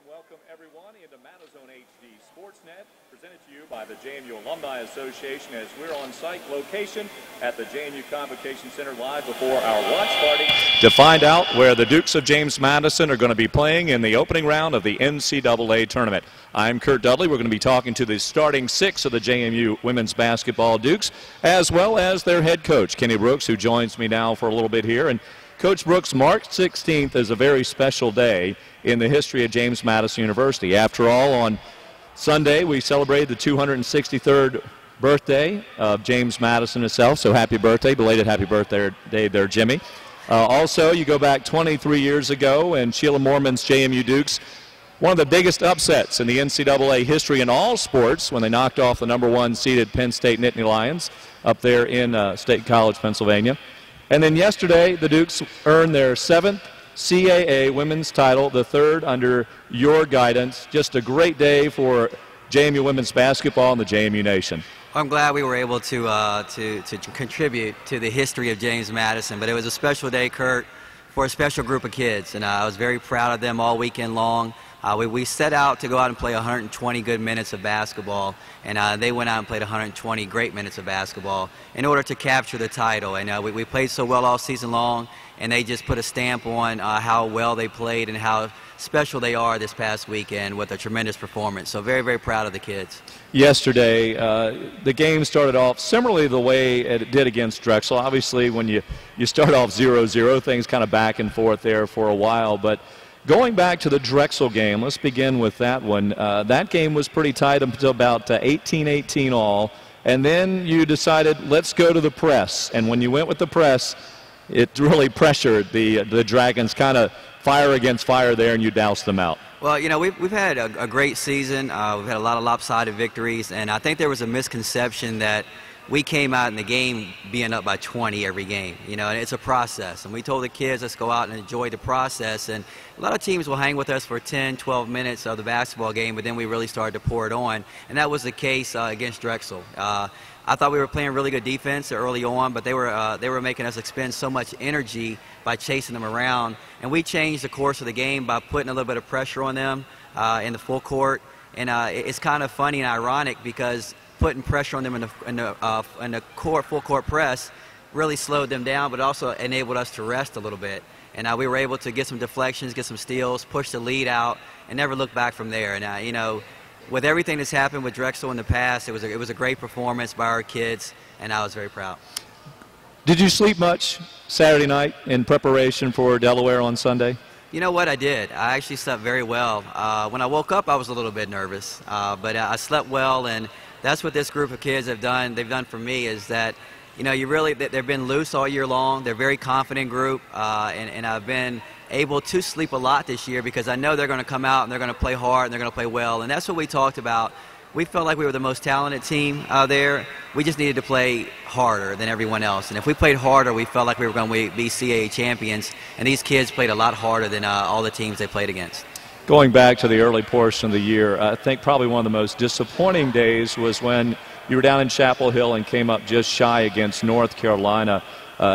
welcome everyone into Matazone HD Sportsnet, presented to you by the JMU Alumni Association as we're on site location at the JMU Convocation Center live before our watch party to find out where the Dukes of James Madison are going to be playing in the opening round of the NCAA tournament. I'm Kurt Dudley. We're going to be talking to the starting six of the JMU women's basketball Dukes, as well as their head coach, Kenny Brooks, who joins me now for a little bit here. And Coach Brooks, March 16th is a very special day in the history of James Madison University. After all, on Sunday we celebrated the 263rd birthday of James Madison himself, so happy birthday, belated happy birthday there, Jimmy. Also, you go back 23 years ago and Sheila Moorman's JMU Dukes, one of the biggest upsets in the NCAA history in all sports when they knocked off the #1 seeded Penn State Nittany Lions up there in State College, Pennsylvania. And then yesterday, the Dukes earned their 7th CAA women's title, the 3rd under your guidance. Just a great day for JMU women's basketball and the JMU Nation. I'm glad we were able to contribute to the history of James Madison, but it was a special day, Kurt, for a special group of kids, and I was very proud of them all weekend long. We set out to go out and play 120 good minutes of basketball, and they went out and played 120 great minutes of basketball in order to capture the title. And we played so well all season long, and they just put a stamp on how well they played and how special they are this past weekend with a tremendous performance. So very, very proud of the kids. Yesterday, the game started off similarly the way it did against Drexel. Obviously, when you start off 0-0, things kind of back and forth there for a while, but going back to the Drexel game, let's begin with that one. That game was pretty tight until about 18-18 all, and then you decided, let's go to the press. And when you went with the press, it really pressured the Dragons, kind of fire against fire there, and you doused them out. Well, you know, we've had a great season. We've had a lot of lopsided victories, and I think there was a misconception that we came out in the game being up by 20 every game, you know, and it's a process. And we told the kids, let's go out and enjoy the process. And a lot of teams will hang with us for 10, 12 minutes of the basketball game, but then we really started to pour it on. And that was the case against Drexel. I thought we were playing really good defense early on, but they were making us expend so much energy by chasing them around. And we changed the course of the game by putting a little bit of pressure on them in the full court. And it's kind of funny and ironic because putting pressure on them in the full court press really slowed them down, but also enabled us to rest a little bit. And we were able to get some deflections, get some steals, push the lead out, and never look back from there. And you know, with everything that's happened with Drexel in the past, it was a great performance by our kids, and I was very proud. Did you sleep much Saturday night in preparation for Delaware on Sunday? You know what, I did. I actually slept very well. When I woke up, I was a little bit nervous, but I slept well, and that's what this group of kids have done. They've done for me is that, you know, they've been loose all year long. They're a very confident group, and I've been able to sleep a lot this year because I know they're going to come out and they're going to play hard and they're going to play well, and that's what we talked about. We felt like we were the most talented team out there. We just needed to play harder than everyone else, and if we played harder, we felt like we were going to be CAA champions, and these kids played a lot harder than all the teams they played against. Going back to the early portion of the year, I think probably one of the most disappointing days was when you were down in Chapel Hill and came up just shy against North Carolina.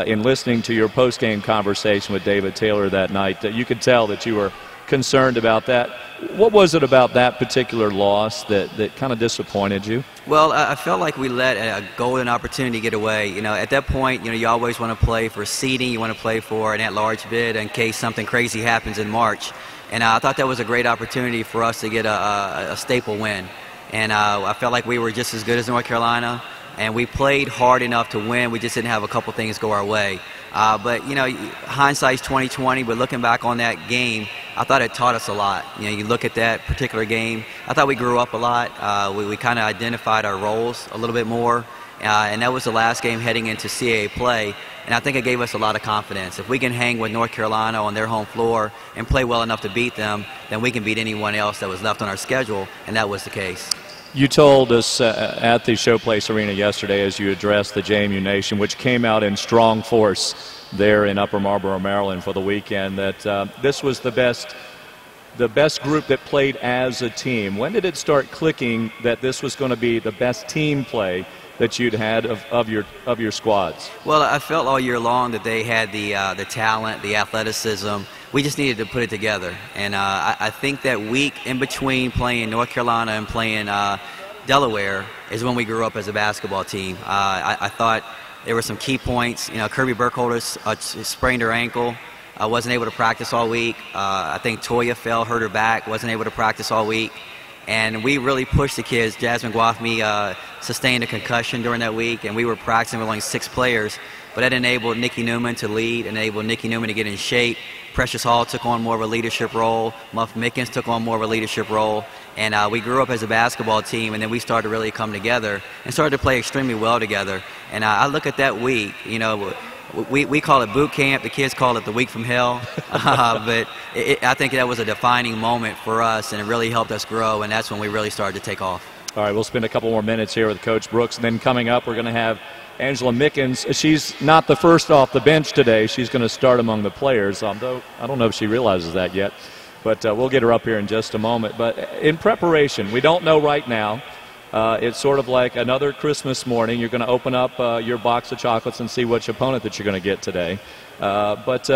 In listening to your post-game conversation with David Taylor that night, you could tell that you were concerned about that. What was it about that particular loss that kind of disappointed you? Well, I felt like we let a golden opportunity get away. You know, at that point, you know, you always want to play for seeding. You want to play for an at-large bid in case something crazy happens in March. And I thought that was a great opportunity for us to get a staple win. And I felt like we were just as good as North Carolina, and we played hard enough to win. We just didn't have a couple things go our way. But, you know, hindsight's 20/20, but looking back on that game, I thought it taught us a lot. You know, you look at that particular game, I thought we grew up a lot. We kind of identified our roles a little bit more. And that was the last game heading into CAA play, and I think it gave us a lot of confidence. If we can hang with North Carolina on their home floor and play well enough to beat them, then we can beat anyone else that was left on our schedule, and that was the case. You told us at the Showplace Arena yesterday as you addressed the JMU Nation, which came out in strong force there in Upper Marlboro, Maryland for the weekend, that this was the best group that played as a team. When did it start clicking that this was going to be the best team play that you'd had of your squads? Well, I felt all year long that they had the talent, the athleticism. We just needed to put it together. And I think that week in between playing North Carolina and playing Delaware is when we grew up as a basketball team. I thought there were some key points. You know, Kirby Burkholder sprained her ankle. I wasn't able to practice all week. I think Toya hurt her back, wasn't able to practice all week. And we really pushed the kids. Jasmine Guafmi sustained a concussion during that week, and we were practicing with only 6 players. But that enabled Nikki Newman to lead, enabled Nikki Newman to get in shape. Precious Hall took on more of a leadership role. Muff Mickens took on more of a leadership role. And we grew up as a basketball team, and then we started to really come together and started to play extremely well together. And I look at that week, you know, we call it boot camp. The kids call it the week from hell. But I think that was a defining moment for us, and it really helped us grow, and that's when we really started to take off. All right, we'll spend a couple more minutes here with Coach Brooks, and then coming up, we're going to have Angela Mickens. She's not the first off the bench today. She's going to start among the players, although I don't know if she realizes that yet. But we'll get her up here in just a moment. But in preparation, we don't know right now. It's sort of like another Christmas morning. You're going to open up your box of chocolates and see which opponent that you're going to get today. But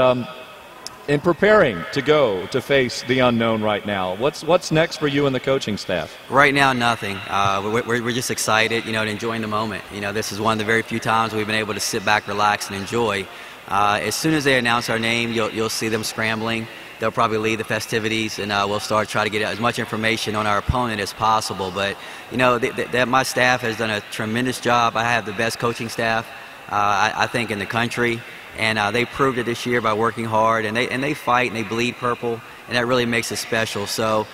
in preparing to go to face the unknown right now, what's next for you and the coaching staff? Right now, nothing. We're just excited, you know, and enjoying the moment. You know, this is one of the very few times we've been able to sit back, relax, and enjoy. As soon as they announce our name, you'll see them scrambling. They'll probably lead the festivities, and we'll start trying to get as much information on our opponent as possible. But, you know, my staff has done a tremendous job. I have the best coaching staff, I think, in the country. And they proved it this year by working hard, and they fight and they bleed purple, and that really makes it special. So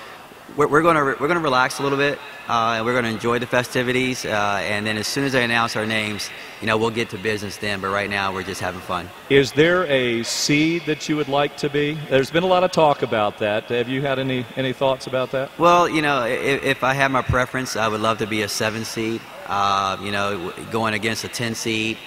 we're gonna relax a little bit, and we're gonna enjoy the festivities, and then as soon as they announce our names, you know, we'll get to business then. But right now, we're just having fun. Is there a seed that you would like to be? There's been a lot of talk about that. Have you had any thoughts about that? Well, you know, if I had my preference, I would love to be a 7 seed. You know, going against a 10 seed.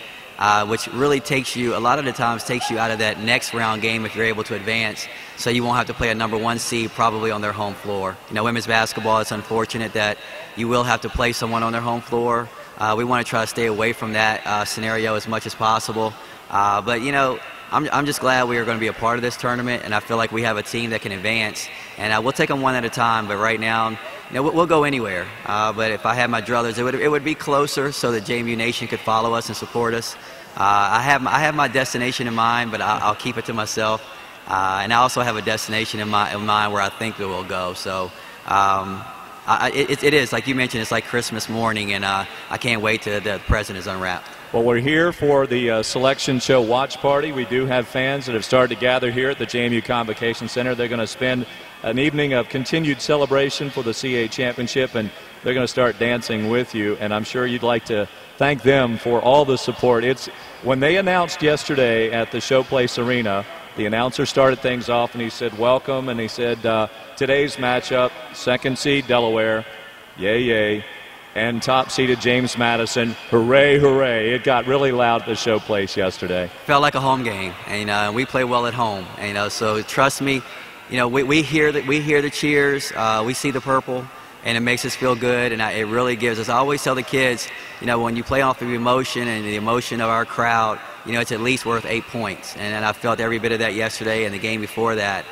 Which really takes you, a lot of the times, takes you out of that next round game if you're able to advance, so you won't have to play a #1 seed probably on their home floor. You know, women's basketball, it's unfortunate that you will have to play someone on their home floor. We want to try to stay away from that scenario as much as possible. But, you know, I'm just glad we are going to be a part of this tournament, and I feel like we have a team that can advance. And we'll take them one at a time, but right now, you know, we'll go anywhere. But if I had my druthers, it would be closer so that JMU Nation could follow us and support us. I have my destination in mind, but I'll keep it to myself. And I also have a destination in mind where I think we will go. So it is, like you mentioned, it's like Christmas morning, and I can't wait till the present is unwrapped. Well, we're here for the selection show watch party. We do have fans that have started to gather here at the JMU Convocation Center. They're going to spend an evening of continued celebration for the CA Championship, and they're going to start dancing with you. And I'm sure you'd like to thank them for all the support. It's when they announced yesterday at the Showplace Arena, the announcer started things off, and he said, welcome, and he said, today's matchup, 2nd seed Delaware, yay, yay, and top-seeded James Madison, hooray, hooray. It got really loud at the Showplace yesterday. Felt like a home game, and we play well at home. And, you know, so trust me, you know, we hear the cheers, we see the purple, and it makes us feel good, and it really gives us. I always tell the kids, you know, when you play off of emotion and the emotion of our crowd, you know, it's at least worth 8 points. And I felt every bit of that yesterday and the game before that.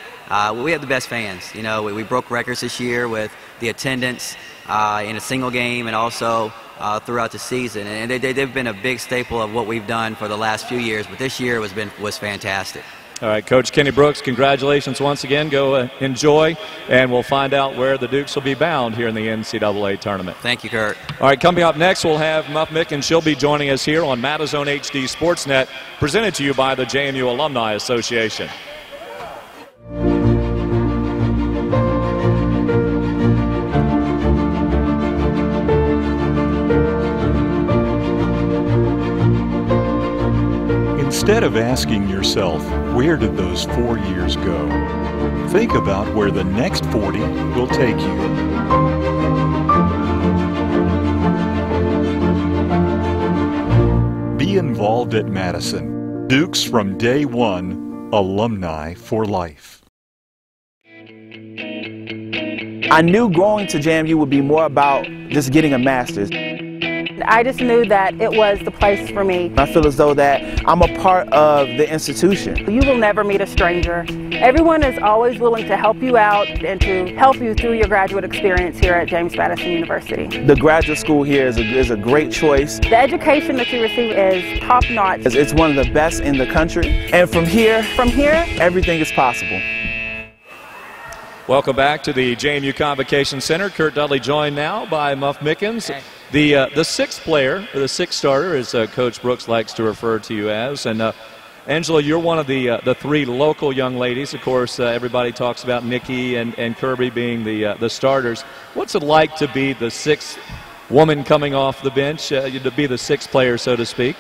We have the best fans. You know, we broke records this year with the attendance in a single game and also throughout the season. And they've been a big staple of what we've done for the last few years, but this year was fantastic. All right, Coach Kenny Brooks, congratulations once again. Go enjoy, and we'll find out where the Dukes will be bound here in the NCAA tournament. Thank you, Kurt. All right, coming up next, we'll have Muff Mickens. She'll be joining us here on Matazone HD Sportsnet, presented to you by the JMU Alumni Association. Instead of asking yourself, where did those 4 years go? Think about where the next 40 will take you. Be involved at Madison. Dukes from day one, alumni for life. I knew going to JMU would be more about just getting a master's. I just knew that it was the place for me. I feel as though that I'm a part of the institution. You will never meet a stranger. Everyone is always willing to help you out and to help you through your graduate experience here at James Madison University. The graduate school here is a great choice. The education that you receive is top-notch. It's one of the best in the country. And from here, everything is possible. Welcome back to the JMU Convocation Center. Kurt Dudley joined now by Muff Mickens, the sixth player, or the sixth starter, as Coach Brooks likes to refer to you as. And Angela, you're one of the three local young ladies. Of course, everybody talks about Nikki and Kirby being the starters. What's it like to be the sixth woman coming off the bench, to be the sixth player, so to speak?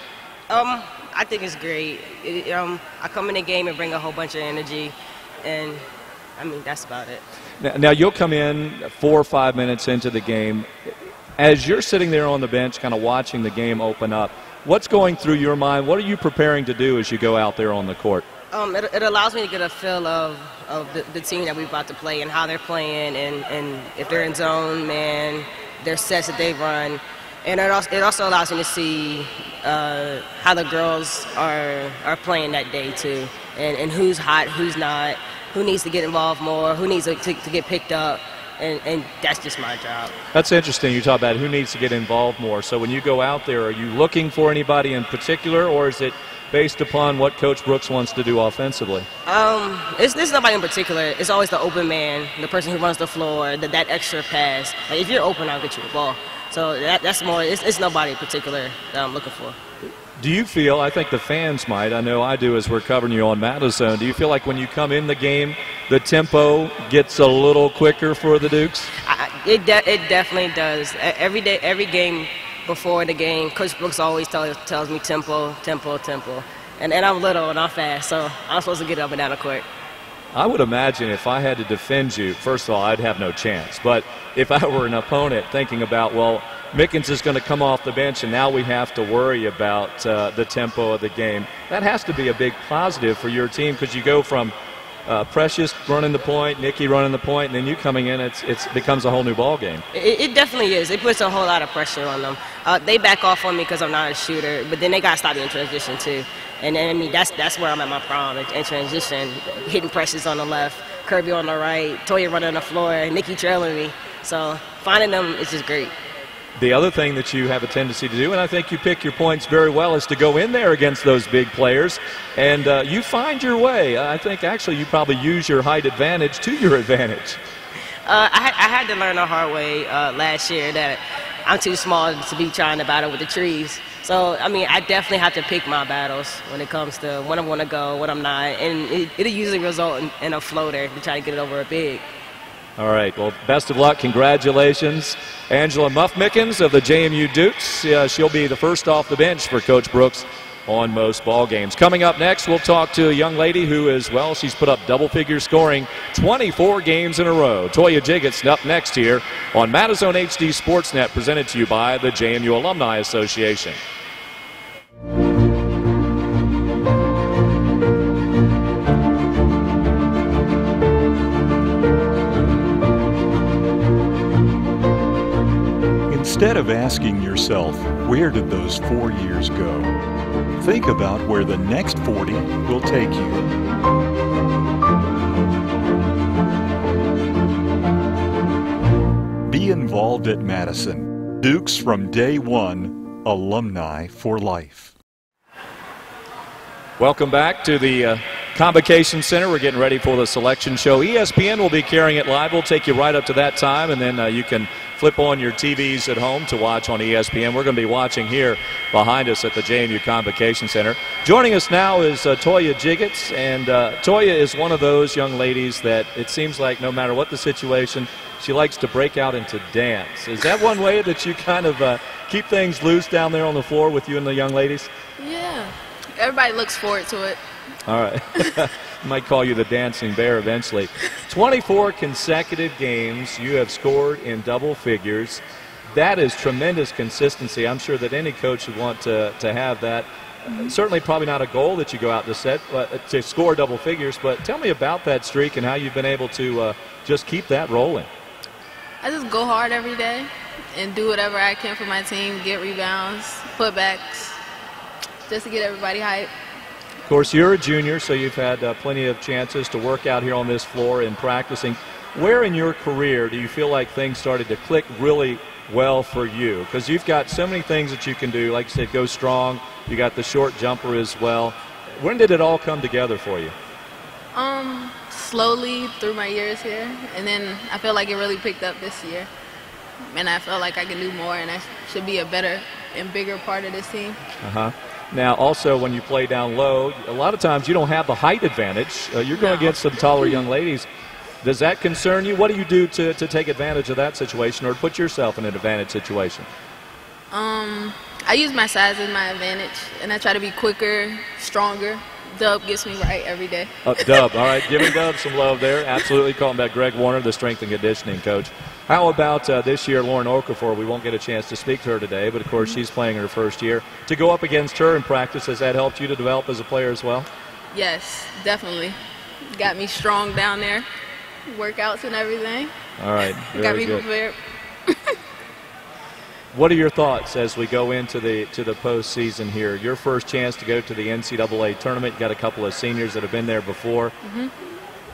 I think it's great. I come in the game and bring a whole bunch of energy, and I mean, that's about it. Now you'll come in 4 or 5 minutes into the game. As you're sitting there on the bench kind of watching the game open up, what's going through your mind? What are you preparing to do as you go out there on the court? It allows me to get a feel of the team that we're about to play and how they're playing, and if they're in zone, man, their sets that they run. And it also allows me to see how the girls are playing that day, too, and who's hot, who's not, who needs to get involved more, who needs to get picked up, and that's just my job. That's interesting. You talk about who needs to get involved more. So when you go out there, are you looking for anybody in particular, or is it based upon what Coach Brooks wants to do offensively? It's nobody in particular. It's always the open man, the person who runs the floor, that extra pass. Like, if you're open, I'll get you the ball. So that's more, it's nobody in particular that I'm looking for. Do you feel, I think the fans might, I know I do as we're covering you on Madison, do you feel like when you come in the game, the tempo gets a little quicker for the Dukes? It definitely does. Every day, every game before the game, Coach Brooks always tells me tempo, tempo, tempo. And I'm little and I'm fast, so I'm supposed to get up and down the court. I would imagine if I had to defend you, first of all, I'd have no chance. But if I were an opponent thinking about, well, Mickens is going to come off the bench and now we have to worry about the tempo of the game, that has to be a big positive for your team, because you go from Precious running the point, Nikki running the point, and then you coming in, it becomes a whole new ball game. It definitely is. It puts a whole lot of pressure on them. They back off on me because I'm not a shooter, but then they got to stop me in transition too. And I mean, that's where I'm at my problem in transition, hitting Precious on the left, Kirby on the right, Toya running on the floor, Nikki trailing me. So finding them is just great. The other thing that you have a tendency to do, and I think you pick your points very well, is to go in there against those big players, and you find your way. I think actually you probably use your height advantage to your advantage. I had to learn the hard way last year that I'm too small to be trying to battle with the trees. So, I mean, I definitely have to pick my battles when it comes to when I want to go, when I'm not, and it'll usually result in a floater to try to get it over a big. All right, well, best of luck. Congratulations. Angela Muff Mickens of the JMU Dukes. She'll be the first off the bench for Coach Brooks on most ball games. Coming up next, we'll talk to a young lady who is, well, she's put up double-figure scoring 24 games in a row. Toya Jiggets up next here on Madison HD Sportsnet, presented to you by the JMU Alumni Association. Instead of asking yourself, where did those 4 years go? Think about where the next 40 will take you. Be involved at Madison. Dukes from day one, alumni for life. Welcome back to the Convocation Center. We're getting ready for the selection show. ESPN will be carrying it live. We'll take you right up to that time, and then you can flip on your TVs at home to watch on ESPN. We're going to be watching here behind us at the JMU Convocation Center. Joining us now is Toya Jiggets, and Toya is one of those young ladies that it seems like no matter what the situation, she likes to break out into dance. Is that one way that you kind of keep things loose down there on the floor with you and the young ladies? Yeah. Everybody looks forward to it. All right. Might call you the dancing bear eventually. 24 consecutive games you have scored in double figures. That is tremendous consistency. I'm sure that any coach would want to have that. Certainly probably not a goal that you go out to set, but to score double figures. But tell me about that streak and how you've been able to just keep that rolling. I just go hard every day, and do whatever I can for my team, get rebounds, putbacks, just to get everybody hyped. Of course, you're a junior, so you've had plenty of chances to work out here on this floor and practicing. Where in your career do you feel like things started to click really well for you? Because you've got so many things that you can do. Like you said, go strong. You got the short jumper as well. When did it all come together for you? Slowly through my years here, and then I feel like it really picked up this year. And I felt like I can do more, and I should be a better and bigger part of this team. Now, also, when you play down low, a lot of times you don't have the height advantage. You're going against some taller young ladies. Does that concern you? What do you do to take advantage of that situation or put yourself in an advantage situation? I use my size as my advantage, and I try to be quicker, stronger. Dub gets me right every day. Dub, all right. Giving Dub some love there. Absolutely. Calling back Greg Warner, the strength and conditioning coach. How about this year, Lauren Okafor? We won't get a chance to speak to her today, but, of course, she's playing in her first year. To go up against her in practice, has that helped you to develop as a player as well? Yes, definitely. Got me strong down there, workouts and everything. All right. Got me prepared. What are your thoughts as we go into the postseason here? Your first chance to go to the NCAA tournament. You got a couple of seniors that have been there before.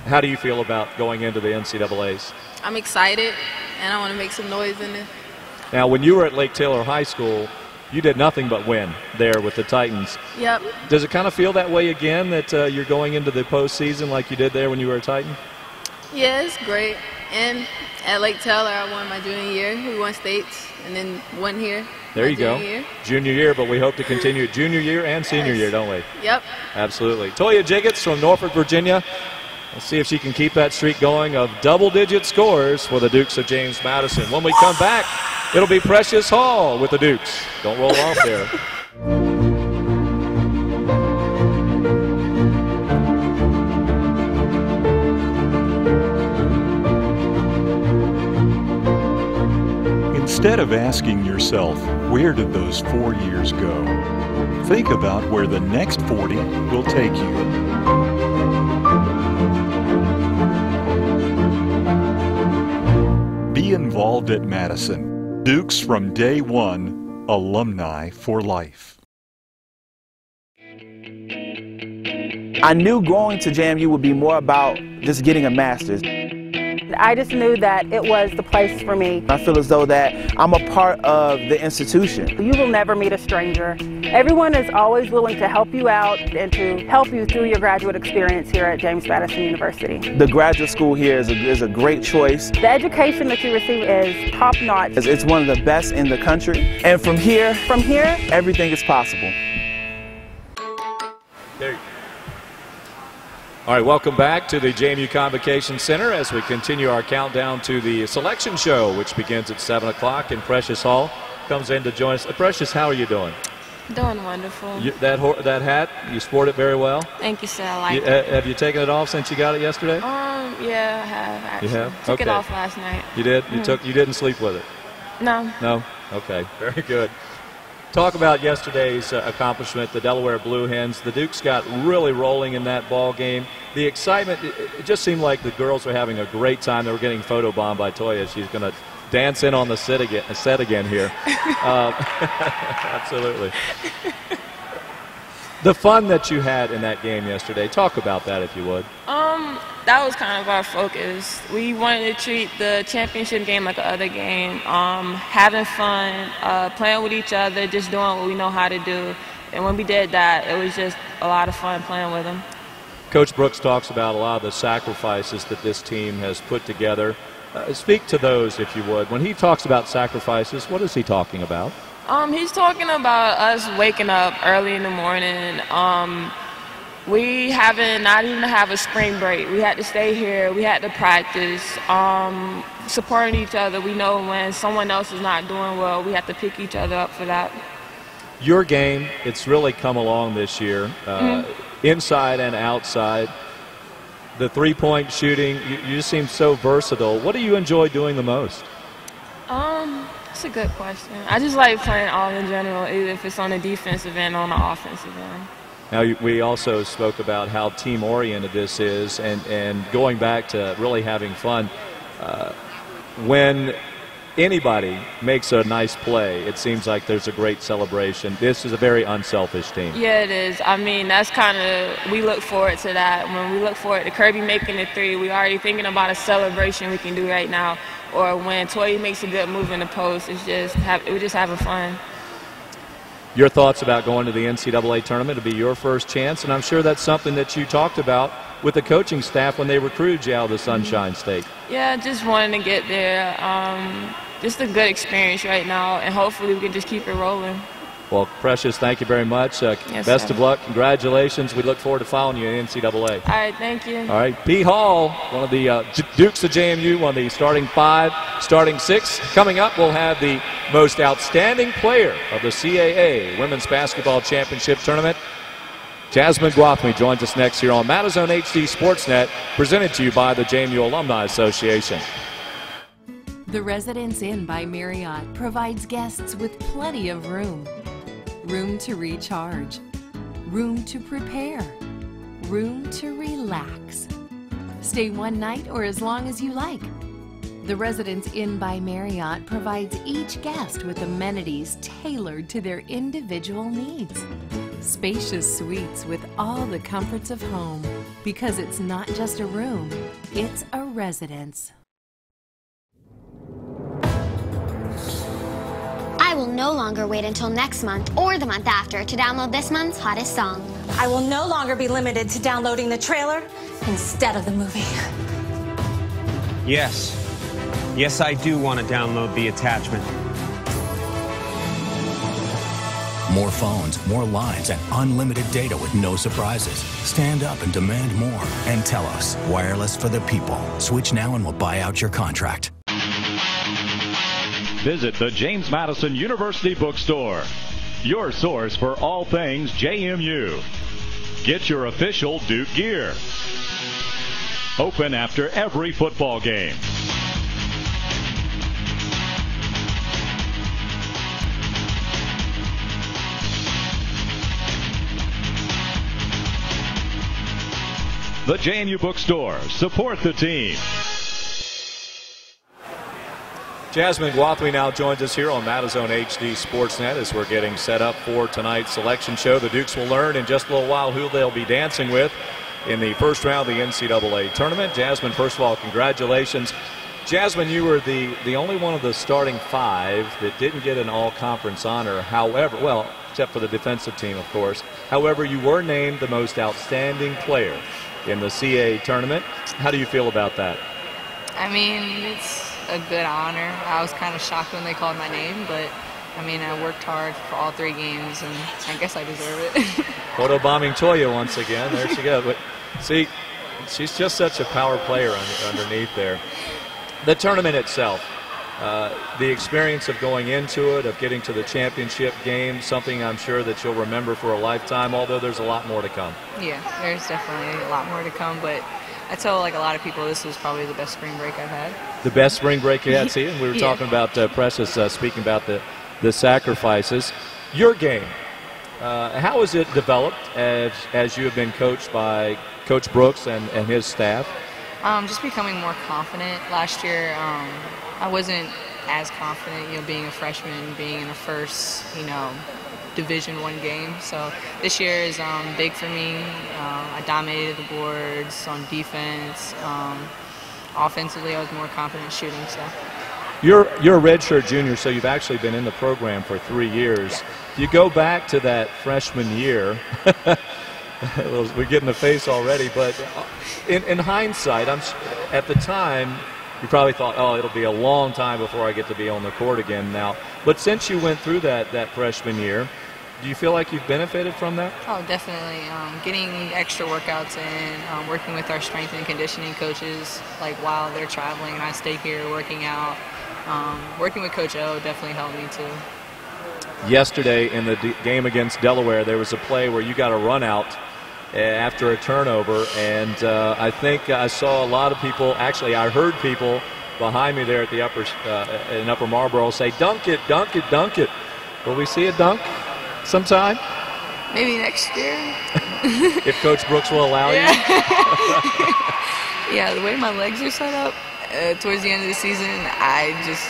How do you feel about going into the NCAAs? I'm excited, and I want to make some noise in it. Now, when you were at Lake Taylor High School, you did nothing but win there with the Titans. Yep. Does it kind of feel that way again, that you're going into the postseason like you did there when you were a Titan? Yeah, it's great. And at Lake Taylor, I won my junior year. We won states, and then won here. There you go. Junior year, but we hope to continue junior year and senior year, don't we? Yep. Absolutely. Toya Jiggets from Norfolk, Virginia. Let's see if she can keep that streak going of double-digit scores for the Dukes of James Madison. When we come back, it'll be Precious Hall with the Dukes. Don't roll off there. Instead of asking yourself, where did those 4 years go? Think about where the next 40 will take you. Be involved at Madison. Dukes from day one, alumni for life. I knew going to JMU would be more about just getting a master's. I just knew that it was the place for me. I feel as though that I'm a part of the institution. You will never meet a stranger. Everyone is always willing to help you out and to help you through your graduate experience here at James Madison University. The graduate school here is a great choice. The education that you receive is top-notch. It's one of the best in the country. And from here, everything is possible. There you go. All right, welcome back to the JMU Convocation Center as we continue our countdown to the selection show, which begins at 7 o'clock, and Precious Hall comes in to join us. Precious, how are you doing? Doing wonderful. That hat, you sport it very well? Thank you, sir. I like it. Have you taken it off since you got it yesterday? Yeah, I have, actually. You have? Took it off last night. You did? You didn't sleep with it? No. No? Okay, very good. Talk about yesterday's accomplishment, the Delaware Blue Hens. The Dukes got really rolling in that ball game. The excitement, it just seemed like the girls were having a great time. They were getting photobombed by Toya. She's going to dance in on the set again here. Absolutely. The fun that you had in that game yesterday, talk about that if you would. That was kind of our focus. We wanted to treat the championship game like another game, having fun, playing with each other, just doing what we know how to do. And when we did that, it was just a lot of fun playing with them. Coach Brooks talks about a lot of the sacrifices that this team has put together. Speak to those, if you would. When he talks about sacrifices, what is he talking about? He's talking about us waking up early in the morning. We not even have a spring break. We had to stay here. We had to practice, supporting each other. We know when someone else is not doing well, we have to pick each other up for that. Your game, it's really come along this year, inside and outside. The three-point shooting, you just seem so versatile. What do you enjoy doing the most? That's a good question. I just like playing all in general, either if it's on the defensive end or on the offensive end. Now, we also spoke about how team-oriented this is and going back to really having fun. When anybody makes a nice play, it seems like there's a great celebration. This is a very unselfish team. Yeah, it is. I mean, that's kind of, we look forward to that. When we look forward to Kirby making the three, we already thinking about a celebration we can do right now. Or when Toy makes a good move in the post, it's just we're just having fun. Your thoughts about going to the NCAA tournament? It'll be your first chance, and I'm sure that's something that you talked about with the coaching staff when they recruited you out of the Sunshine State. Yeah, just wanting to get there. Just a good experience right now, and hopefully we can just keep it rolling. Well, Precious, thank you very much. Yes, best sir. of luck. Congratulations. We look forward to following you in NCAA. All right, thank you. All right, P. Hall, one of the Dukes of JMU, one of the starting 5, starting 6. Coming up, we'll have the most outstanding player of the CAA Women's Basketball Championship Tournament. Jasmine Guathme joins us next here on Madison HD Sportsnet, presented to you by the JMU Alumni Association. The Residence Inn by Marriott provides guests with plenty of room. Room to recharge. Room to prepare. Room to relax. Stay one night or as long as you like. The Residence Inn by Marriott provides each guest with amenities tailored to their individual needs. Spacious suites with all the comforts of home, because it's not just a room, it's a residence. I will no longer wait until next month or the month after to download this month's hottest song. I will no longer be limited to downloading the trailer instead of the movie. Yes. Yes, I do want to download the attachment. More phones, more lines, and unlimited data with no surprises. Stand up and demand more. And tell us, wireless for the people. Switch now and we'll buy out your contract. Visit the James Madison University Bookstore, your source for all things JMU. Get your official Duke gear. Open after every football game. The JMU Bookstore. Support the team. Jasmine Guathme now joins us here on Madison HD Sportsnet as we're getting set up for tonight's selection show. The Dukes will learn in just a little while who they'll be dancing with in the first round of the NCAA tournament. Jasmine, first of all, congratulations. Jasmine, you were the only one of the starting 5 that didn't get an all-conference honor. However, well, except for the defensive team, of course. However, you were named the most outstanding player in the CAA tournament. How do you feel about that? I mean, it's a good honor. I was kind of shocked when they called my name, but I mean, I worked hard for all 3 games, and I guess I deserve it. Photo bombing Toya once again. There she goes. But see, she's just such a power player underneath there. The tournament itself, the experience of going into it, of getting to the championship game, something I'm sure that you'll remember for a lifetime, although there's a lot more to come. Yeah, there's definitely a lot more to come, but I tell like a lot of people this was probably the best spring break I've had. The best spring break you had, see? And we were Yeah. talking about Precious speaking about the sacrifices. Your game, how has it developed as you have been coached by Coach Brooks and his staff? Just becoming more confident. Last year, I wasn't as confident, being a freshman, being in the first, Division I game. So this year is big for me. I dominated the boards on defense. Offensively, I was more confident shooting. So You're a redshirt junior, so you've actually been in the program for 3 years. You go back to that freshman year. We're getting the face already, but in hindsight, at the time, you probably thought, oh, it'll be a long time before I get to be on the court again now. But since you went through that freshman year, do you feel like you've benefited from that? Oh, definitely. Getting extra workouts in, working with our strength and conditioning coaches, like while they're traveling and I stay here working out. Working with Coach O definitely helped me too. Yesterday in the game against Delaware, there was a play where you got a run out after a turnover, and I think I saw a lot of people, actually I heard people behind me there at the in Upper Marlboro say, dunk it, dunk it, dunk it. Will we see a dunk sometime? Maybe next year. If Coach Brooks will allow you? Yeah, the way my legs are set up towards the end of the season, I just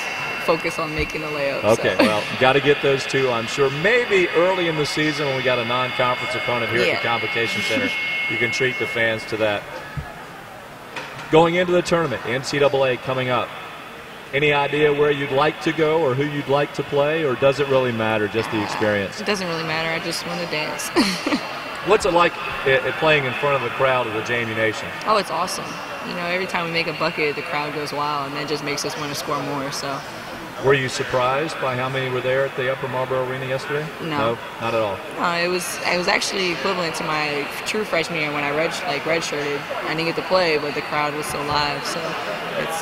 focus on making the layup. Okay, so. well, got to get those two, I'm sure. Maybe early in the season when we got a non-conference opponent here at the Convocation Center, you can treat the fans to that. Going into the tournament, NCAA coming up, any idea where you'd like to go or who you'd like to play, or does it really matter, just the experience? It doesn't really matter. I just want to dance. What's it like playing in front of the crowd of the JMU Nation? Oh, it's awesome. You know, every time we make a bucket, the crowd goes wild, and that just makes us want to score more. So. Were you surprised by how many were there at the Upper Marlboro Arena yesterday? No, not at all. No, it was actually equivalent to my true freshman year when I redshirted. I didn't get to play, but the crowd was so live, so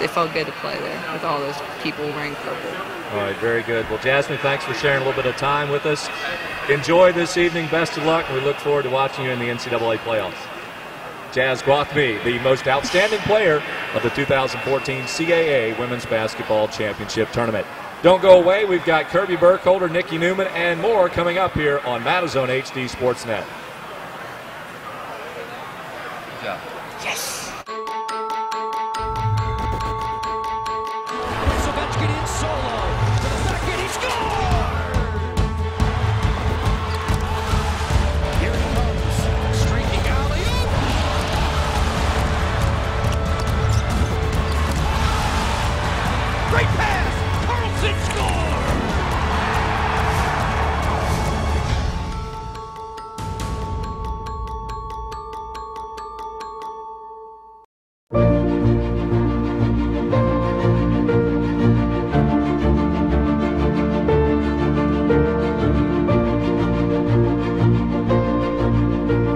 it felt good to play there with all those people wearing purple. All right, very good. Well, Jasmine, thanks for sharing a little bit of time with us. Enjoy this evening. Best of luck, and we look forward to watching you in the NCAA playoffs. Jazz Gwathmey, the most outstanding player of the 2014 CAA Women's Basketball Championship Tournament. Don't go away. We've got Kirby Burkholder, Nikki Newman, and more coming up here on Matazone HD Sportsnet. Good job. Yes. Ovechkin in solo. To the second, he scored! Here he comes. Streaking alley-oop. Great pass! Carlson scores!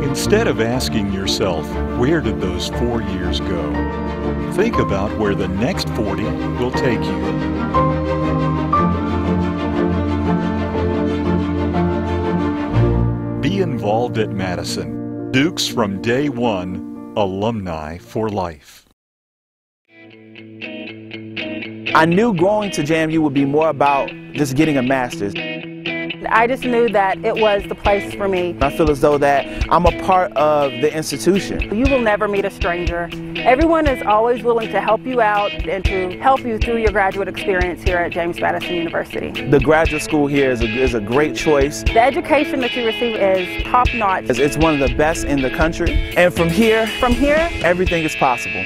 Instead of asking yourself, where did those 4 years go? Think about where the next 40 will take you. Be involved at Madison. Dukes from day one, alumni for life. I knew going to JMU would be more about just getting a master's. I just knew that it was the place for me. I feel as though that I'm a part of the institution. You will never meet a stranger. Everyone is always willing to help you out and to help you through your graduate experience here at James Madison University. The graduate school here is a great choice. The education that you receive is top-notch. It's one of the best in the country. And from here, everything is possible.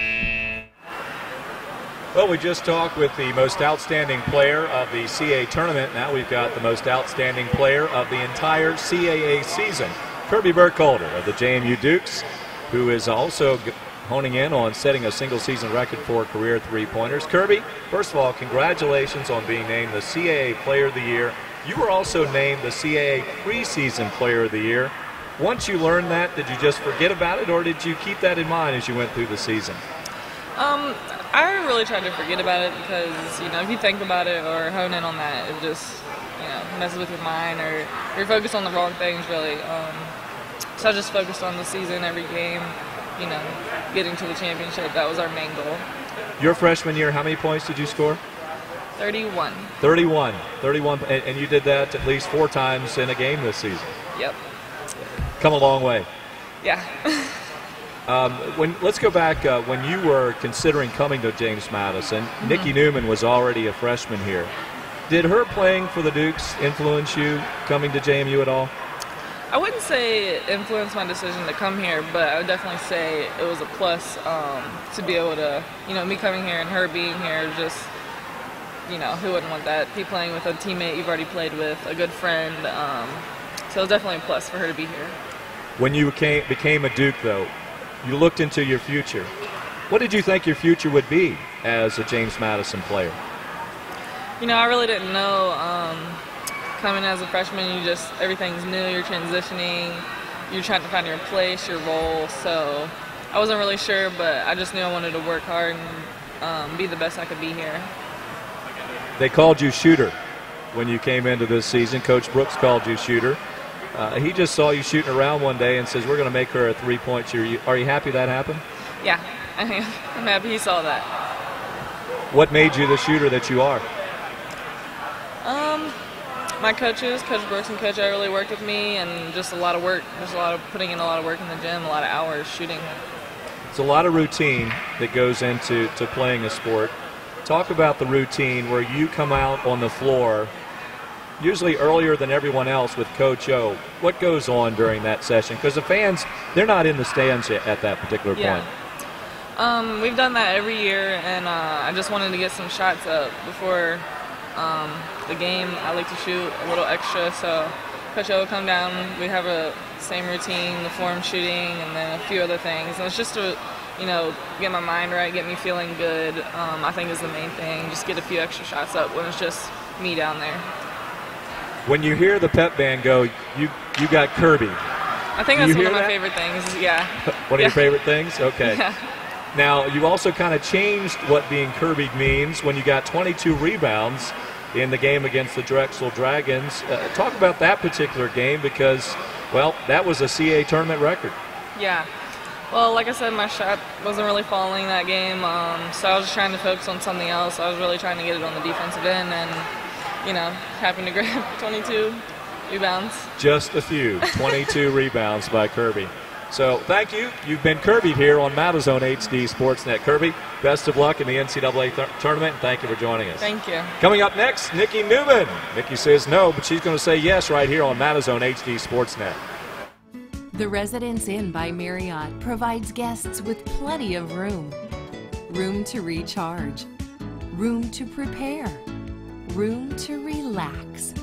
Well, we just talked with the most outstanding player of the CAA tournament. Now we've got the most outstanding player of the entire CAA season, Kirby Burkholder of the JMU Dukes, who is also honing in on setting a single-season record for career three-pointers. Kirby, first of all, congratulations on being named the CAA Player of the Year. You were also named the CAA Preseason Player of the Year. Once you learned that, did you just forget about it, or did you keep that in mind as you went through the season? I really tried to forget about it because, you know, if you think about it or hone in on that, it just, you know, messes with your mind or you're focused on the wrong things, really. So I just focused on the season, every game, you know, getting to the championship. That was our main goal. Your freshman year, how many points did you score? 31. 31. And you did that at least 4 times in a game this season. Yep. Come a long way. Yeah. Let's go back when you were considering coming to James Madison. Nikki Newman was already a freshman here. Did her playing for the Dukes influence you coming to JMU at all? I wouldn't say it influenced my decision to come here, but I would definitely say it was a plus to be able to, you know, me coming here and her being here, just, you know, who wouldn't want that? Be playing with a teammate you've already played with, a good friend. So it was definitely a plus for her to be here. When you became a Duke, though, you looked into your future. What did you think your future would be as a James Madison player? You know, I really didn't know. Coming as a freshman, everything's new, you're transitioning, you're trying to find your place, your role. So I wasn't really sure, but I just knew I wanted to work hard and be the best I could be here. They called you shooter when you came into this season. Coach Brooks called you shooter. He just saw you shooting around one day and says, we're going to make her a three-point shooter. Are you happy that happened? Yeah, I'm happy he saw that. What made you the shooter that you are? My coaches, Coach Brooks and Coach Everly, worked with me, and just a lot of work. Just putting in a lot of work in the gym, a lot of hours shooting. It's a lot of routine that goes into playing a sport. talk about the routine where you come out on the floor usually earlier than everyone else with Coach O. What goes on during that session? Because the fans, they're not in the stands yet at that particular point. We've done that every year, and I just wanted to get some shots up before the game. I like to shoot a little extra, so Coach O will come down. We have a same routine, the form shooting, and then a few other things. And it's just to, you know, get my mind right, get me feeling good, I think is the main thing. Just get a few extra shots up when it's just me down there. When you hear the pep band go, you got Kirby. I think that's one of my favorite things, yeah. One of your favorite things? Okay. Yeah. Now, you also kind of changed what being Kirby means when you got 22 rebounds in the game against the Drexel Dragons. Talk about that particular game because, well, that was a CAA tournament record. Yeah. Well, like I said, my shot wasn't really falling that game, so I was just trying to focus on something else. I was really trying to get it on the defensive end and, you know, happened to grab 22 rebounds. Just a few. 22 rebounds by Kirby. So thank you. You've been Kirby here on Madison HD Sportsnet. Kirby, best of luck in the NCAA tournament, and thank you for joining us. Thank you. Coming up next, Nikki Newman. Nikki says no, but she's going to say yes right here on Madison HD Sportsnet. The Residence Inn by Marriott provides guests with plenty of room. Room to recharge. Room to prepare. Room to relax.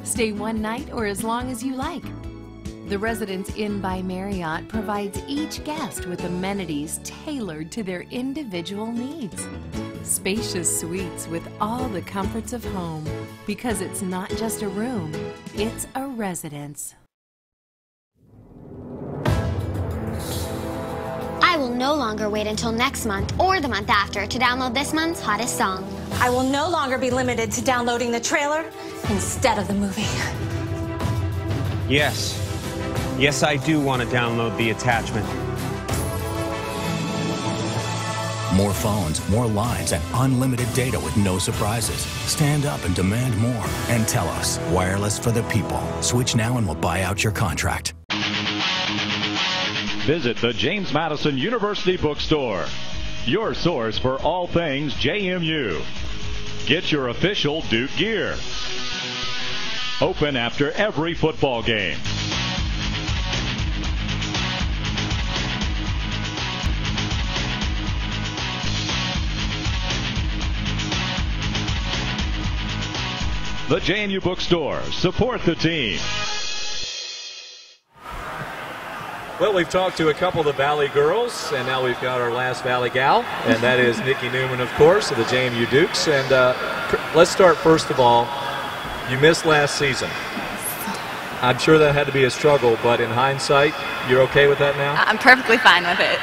Stay one night or as long as you like. The Residence Inn by Marriott provides each guest with amenities tailored to their individual needs. Spacious suites with all the comforts of home, because it's not just a room, it's a residence. I will no longer wait until next month or the month after to download this month's hottest song. I will no longer be limited to downloading the trailer instead of the movie. Yes. Yes, I do want to download the attachment. More phones, more lines, and unlimited data with no surprises. Stand up and demand more. And tell us, wireless for the people. Switch now and we'll buy out your contract. Visit the James Madison University Bookstore, your source for all things JMU. Get your official Duke gear. Open after every football game. The JMU Bookstore. Support the team. Well, we've talked to a couple of the Valley girls, and now we've got our last Valley gal, and that is Nikki Newman, of course, of the JMU Dukes. And let's start, first of all, you missed last season. I'm sure that had to be a struggle, but in hindsight, you're okay with that now? I'm perfectly fine with it.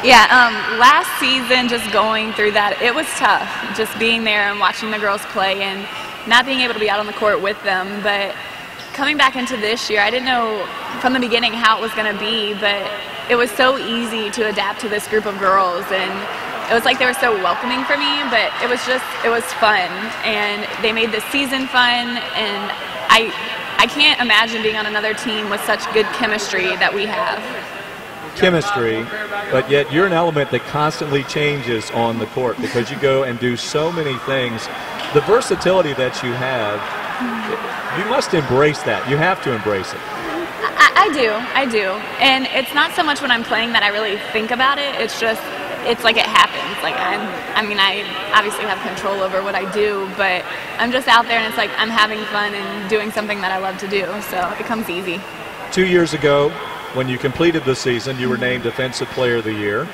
Yeah, last season, just going through that, it was tough, just being there and watching the girls play and not being able to be out on the court with them. But coming back into this year, I didn't know from the beginning how it was going to be, but it was so easy to adapt to this group of girls, and it was like they were so welcoming for me, but it was fun, and they made this season fun, and I can't imagine being on another team with such good chemistry that we have. Chemistry, but yet you're an element that constantly changes on the court because you go and do so many things. The versatility that you have, you must embrace that. You have to embrace it. I do. And it's not so much when I'm playing that I really think about it. It's like it happens. Like I obviously have control over what I do, but I'm just out there and it's like I'm having fun and doing something that I love to do. So it comes easy. 2 years ago, when you completed the season, you were named Defensive Player of the Year.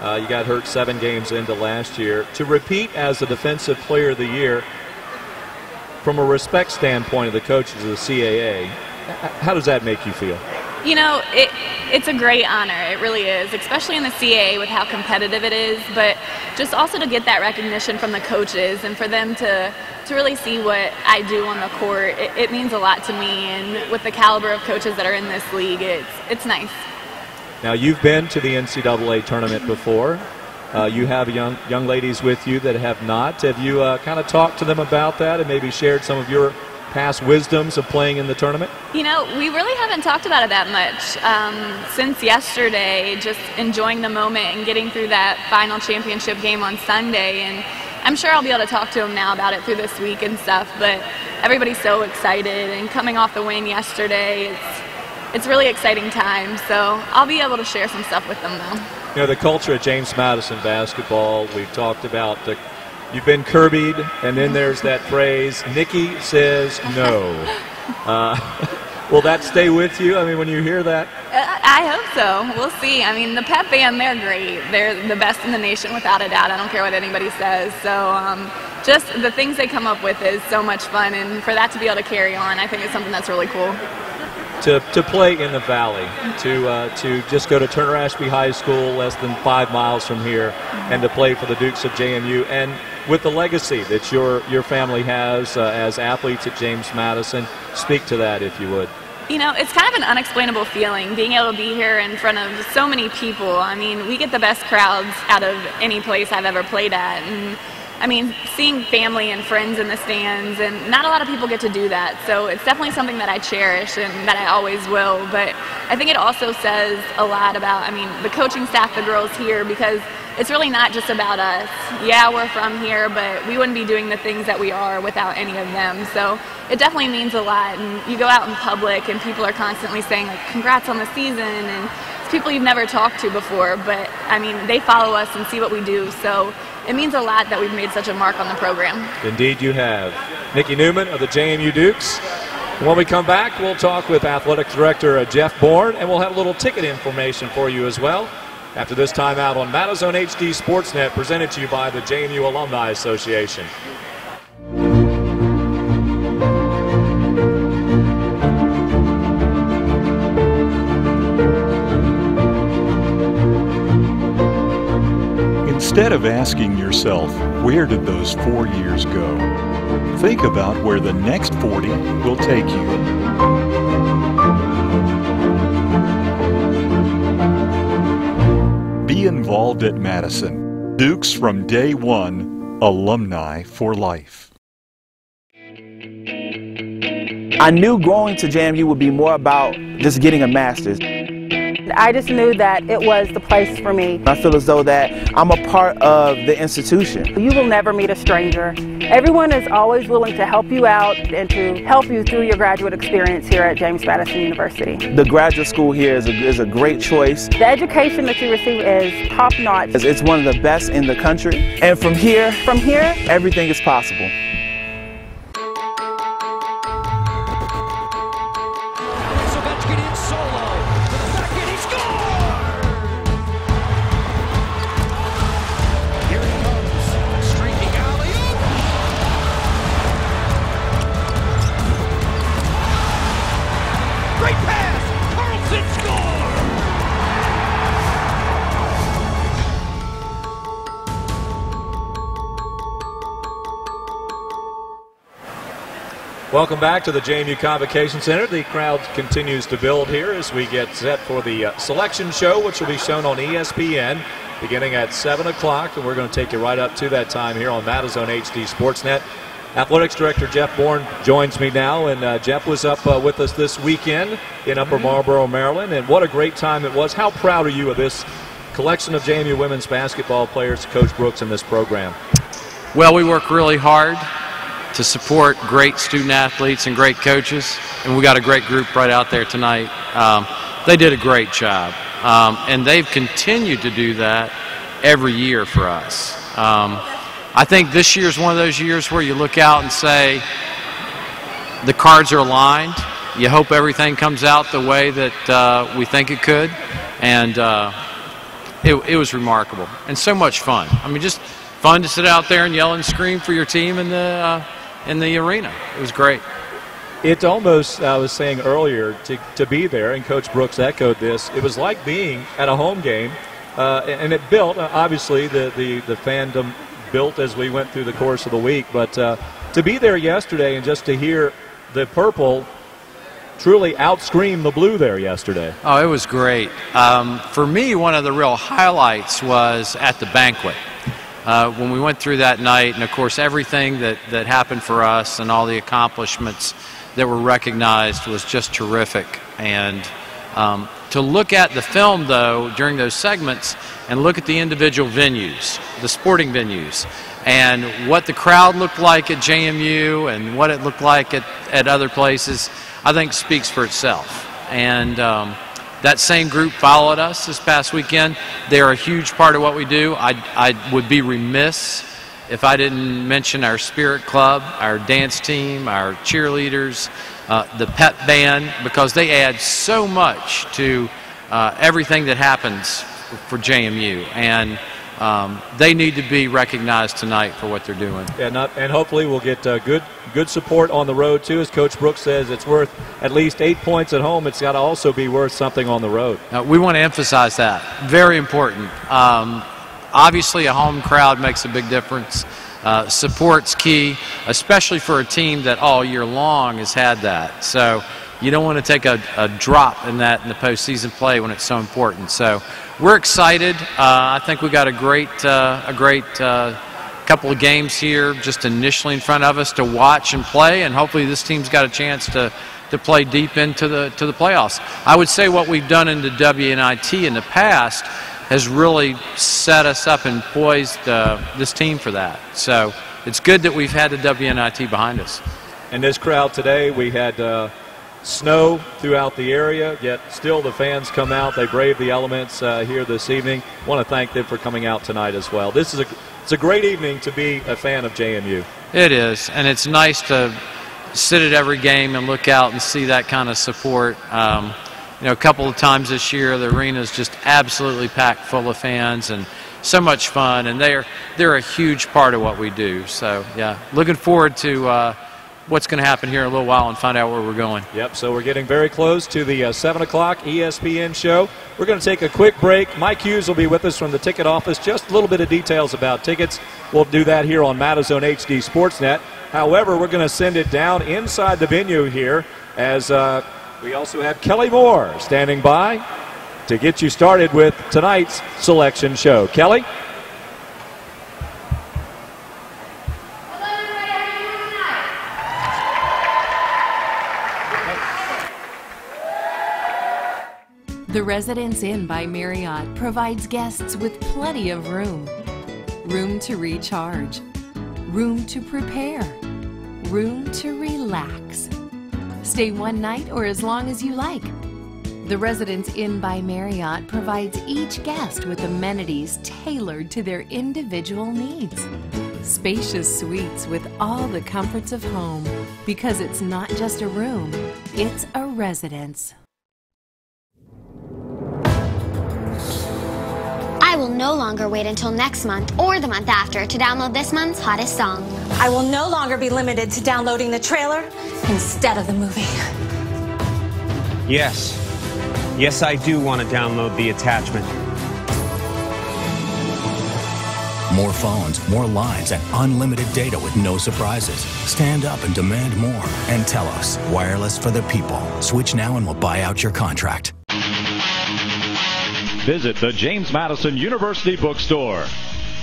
You got hurt 7 games into last year. To repeat as the Defensive Player of the Year, from a respect standpoint of the coaches of the CAA, how does that make you feel? You know, it's a great honor. It really is, especially in the CAA with how competitive it is, but just also to get that recognition from the coaches and for them to really see what I do on the court. It means a lot to me, and with the caliber of coaches that are in this league, it's nice. Now, you've been to the NCAA tournament before. You have young ladies with you that have not. Have you kind of talked to them about that and maybe shared some of your past wisdoms of playing in the tournament? You know, we really haven't talked about it that much. Since yesterday, just enjoying the moment and getting through that final championship game on Sunday. And I'm sure I'll be able to talk to them now about it through this week and stuff, but everybody's so excited, and coming off the win yesterday, it's really exciting time, so I'll be able to share some stuff with them though. You know, the culture at James Madison basketball, we've talked about you've been Kirby'd, and then there's that phrase, Nikki says no. Will that stay with you? I mean, when you hear that? I hope so. We'll see. I mean, the Pep band, they're great. They're the best in the nation without a doubt. I don't care what anybody says. So just the things they come up with is so much fun, and for that to be able to carry on, I think it's something that's really cool. To play in the Valley, to just go to Turner Ashby High School, less than 5 miles from here, and to play for the Dukes of JMU, and with the legacy that your family has as athletes at James Madison, speak to that if you would. You know, it's kind of an unexplainable feeling, being able to be here in front of so many people. I mean, we get the best crowds out of any place I've ever played at, and I mean, seeing family and friends in the stands, and not a lot of people get to do that, so it's definitely something that I cherish and that I always will. But I think it also says a lot about, I mean, the coaching staff, the girls here, because it's really not just about us. Yeah, we're from here, but we wouldn't be doing the things that we are without any of them. So it definitely means a lot, and you go out in public and people are constantly saying, like, congrats on the season, and it's people you've never talked to before, but I mean, they follow us and see what we do, so it means a lot that we've made such a mark on the program. Indeed you have. Nikki Newman of the JMU Dukes. When we come back, we'll talk with Athletic Director Jeff Bourne, and we'll have a little ticket information for you as well after this timeout on Madison HD Sportsnet, presented to you by the JMU Alumni Association. Instead of asking yourself, where did those 4 years go? Think about where the next 40 will take you. Be involved at Madison. Dukes from day one, alumni for life. I knew going to JMU would be more about just getting a master's. I just knew that it was the place for me. I feel as though that I'm a part of the institution. You will never meet a stranger. Everyone is always willing to help you out and to help you through your graduate experience here at James Madison University. The graduate school here is a great choice. The education that you receive is top-notch. It's one of the best in the country. And from here, everything is possible. Welcome back to the JMU Convocation Center. The crowd continues to build here as we get set for the selection show, which will be shown on ESPN beginning at 7 o'clock, and we're going to take you right up to that time here on Madison HD Sportsnet. Athletics Director Jeff Bourne joins me now, and Jeff was up with us this weekend in Upper Marlboro, Maryland, and what a great time it was. How proud are you of this collection of JMU women's basketball players, Coach Brooks, in this program? Well, we work really hard to support great student athletes and great coaches, and we got a great group right out there tonight. They did a great job, and they've continued to do that every year for us. I think this year is one of those years where you look out and say the cards are aligned. You hope everything comes out the way that we think it could, and it was remarkable and so much fun. I mean, just fun to sit out there and yell and scream for your team in the arena. It was great. It almost, I was saying earlier, to be there, and Coach Brooks echoed this, it was like being at a home game, and it built, obviously the fandom built as we went through the course of the week, but to be there yesterday and just to hear the purple truly outscream the blue there yesterday. Oh, it was great. For me, one of the real highlights was at the banquet. When we went through that night, and of course everything that happened for us and all the accomplishments that were recognized was just terrific. And to look at the film, though, during those segments and look at the individual venues, the sporting venues, And what the crowd looked like at JMU and what it looked like at other places, I think speaks for itself. And that same group followed us this past weekend. They're a huge part of what we do. I would be remiss if I didn't mention our Spirit Club, our dance team, our cheerleaders, the pep band, because they add so much to everything that happens for JMU. And they need to be recognized tonight for what they're doing. Yeah, and hopefully we'll get good support on the road too. As Coach Brooks says, it's worth at least 8 points at home. It's got to also be worth something on the road. We want to emphasize that. Very important. Obviously, a home crowd makes a big difference. Support's key, especially for a team that all year long has had that. So you don't want to take a drop in that in the postseason play when it's so important. So we're excited. I think we got a great couple of games here just initially in front of us to watch and play, and hopefully this team's got a chance to play deep into the playoffs. I would say what we've done in the WNIT in the past has really set us up and poised this team for that. So it's good that we've had the WNIT behind us. And this crowd today, we had snow throughout the area, yet still the fans come out. They brave the elements here this evening. Want to thank them for coming out tonight as well. It's a great evening to be a fan of JMU. It is, and it's nice to sit at every game and look out and see that kind of support. You know, a couple of times this year, the arena's just absolutely packed full of fans and so much fun, and they're a huge part of what we do. So, yeah, looking forward to what's going to happen here in a little while and find out where we're going. Yep, so we're getting very close to the 7 o'clock ESPN show. We're going to take a quick break. Mike Hughes will be with us from the ticket office. Just a little bit of details about tickets. We'll do that here on Matazone HD Sportsnet. However, we're going to send it down inside the venue here as we also have Kelly Moore standing by to get you started with tonight's selection show. Kelly? The Residence Inn by Marriott provides guests with plenty of room. Room to recharge. Room to prepare. Room to relax. Stay one night or as long as you like. The Residence Inn by Marriott provides each guest with amenities tailored to their individual needs. Spacious suites with all the comforts of home, because it's not just a room, it's a residence. I will no longer wait until next month or the month after to download this month's hottest song. I will no longer be limited to downloading the trailer instead of the movie. Yes. Yes, I do want to download the attachment. More phones, more lines, and unlimited data with no surprises. Stand up and demand more. And tell us, wireless for the people. Switch now and we'll buy out your contract. Visit the James Madison University Bookstore,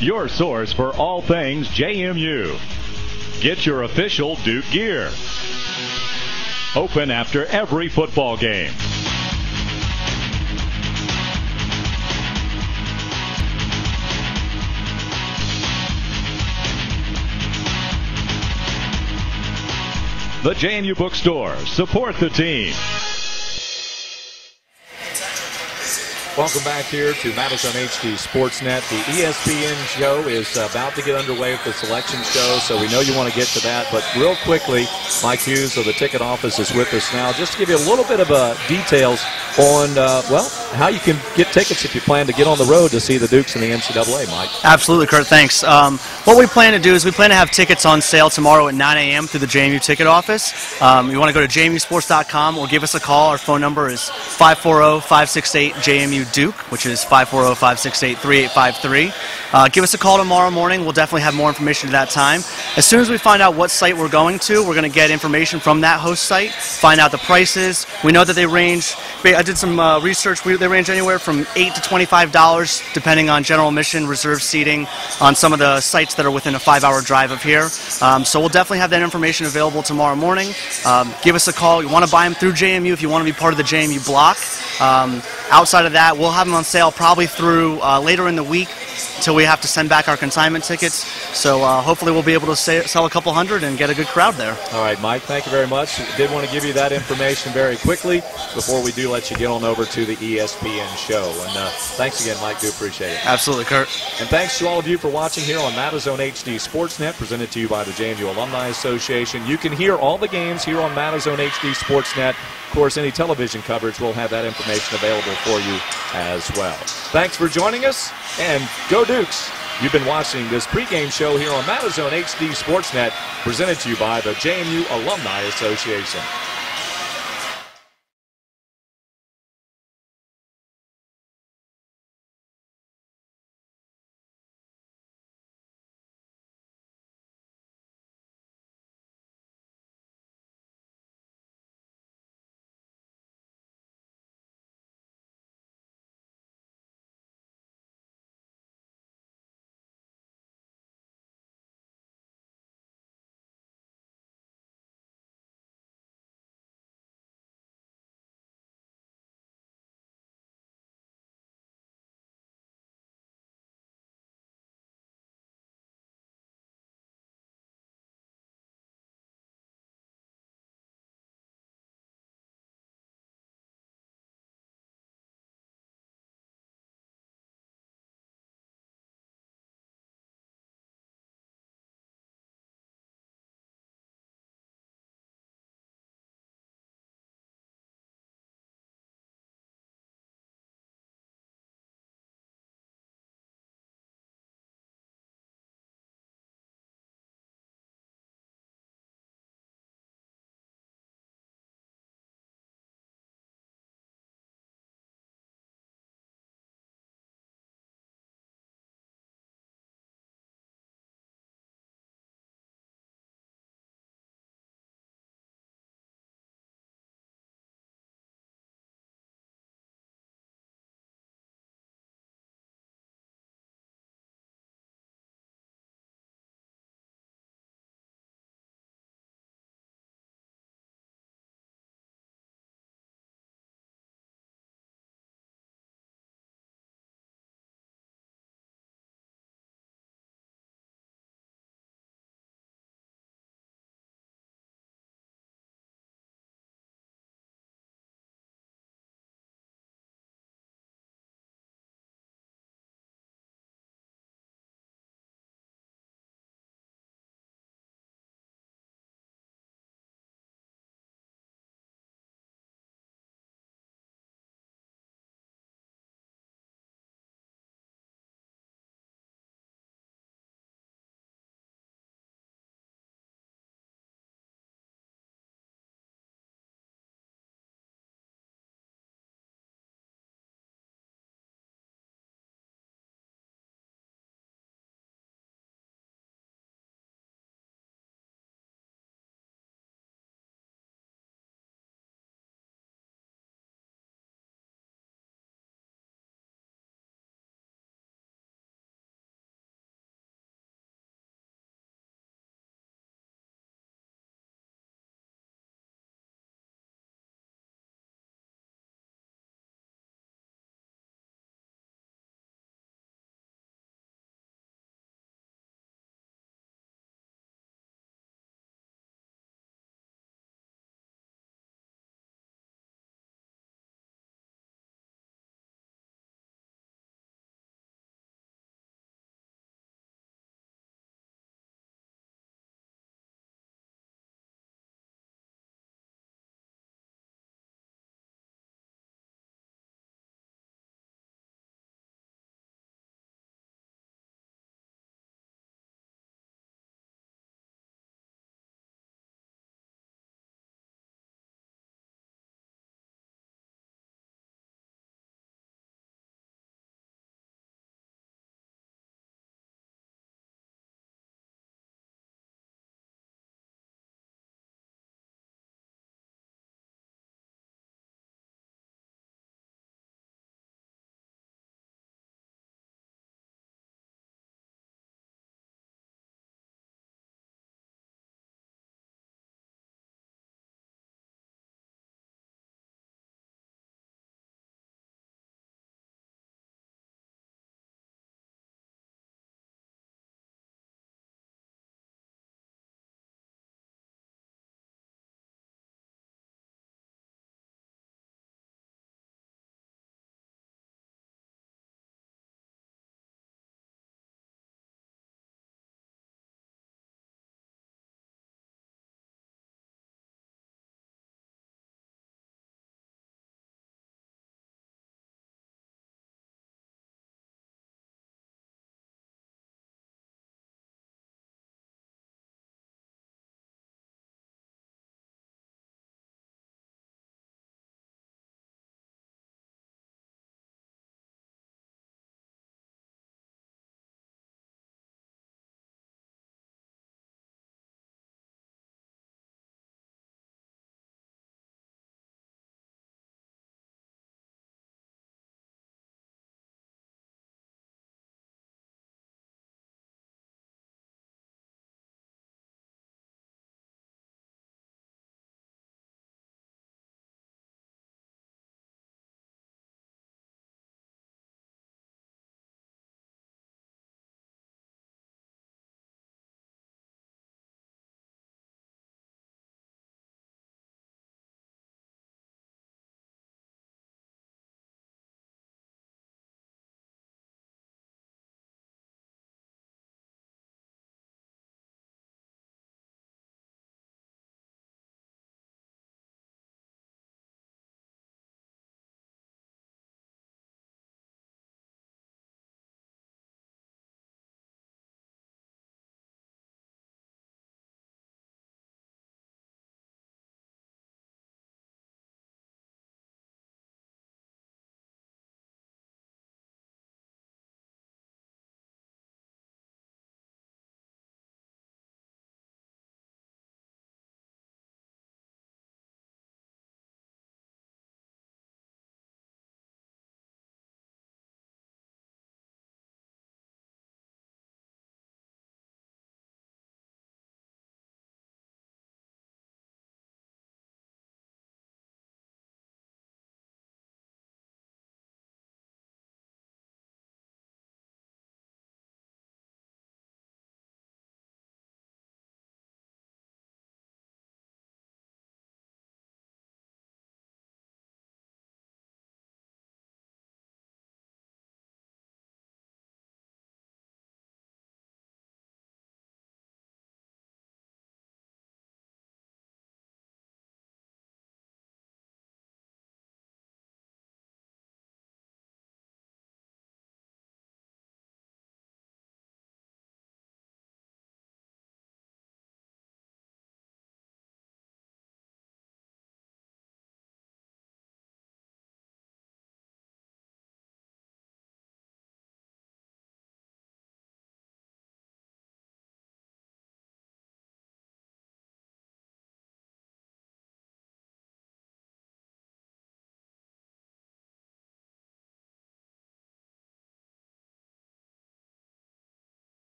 your source for all things JMU. Get your official Duke gear. Open after every football game. The JMU Bookstore. Support the team. Welcome back here to Matazone HD Sportsnet. The ESPN show is about to get underway with the selection show, so we know you want to get to that. But real quickly, Mike Hughes of the ticket office is with us now, just to give you a little bit of details on, well, how you can get tickets if you plan to get on the road to see the Dukes in the NCAA, Mike. Absolutely, Kurt. Thanks. What we plan to do is we plan to have tickets on sale tomorrow at 9 a.m. through the JMU ticket office. You want to go to jmusports.com or give us a call. Our phone number is 540-568-JMU Duke, which is 540-568-3853. Give us a call tomorrow morning. We'll definitely have more information at that time. As soon as we find out what site we're going to, we're going to get information from that host site, find out the prices. We know that they range, I did some research, they range anywhere from $8 to $25 depending on general admission, reserved seating on some of the sites that are within a 5-hour drive of here. So we'll definitely have that information available tomorrow morning. Give us a call. You want to buy them through JMU if you want to be part of the JMU block. Outside of that, we'll have them on sale probably through later in the week until we have to send back our consignment tickets. So hopefully we'll be able to sell a couple hundred and get a good crowd there. All right, Mike, thank you very much. Did want to give you that information very quickly before we do let you get on over to the ESPN show. And thanks again, Mike. Do appreciate it. Absolutely, Kurt. And thanks to all of you for watching here on Matazone HD Sportsnet, presented to you by the JMU Alumni Association. You can hear all the games here on Matazone HD Sportsnet. Of course, any television coverage, we'll have that information available for you as well. Thanks for joining us, and go Dukes! You've been watching this pregame show here on Matazone HD Sportsnet, presented to you by the JMU Alumni Association.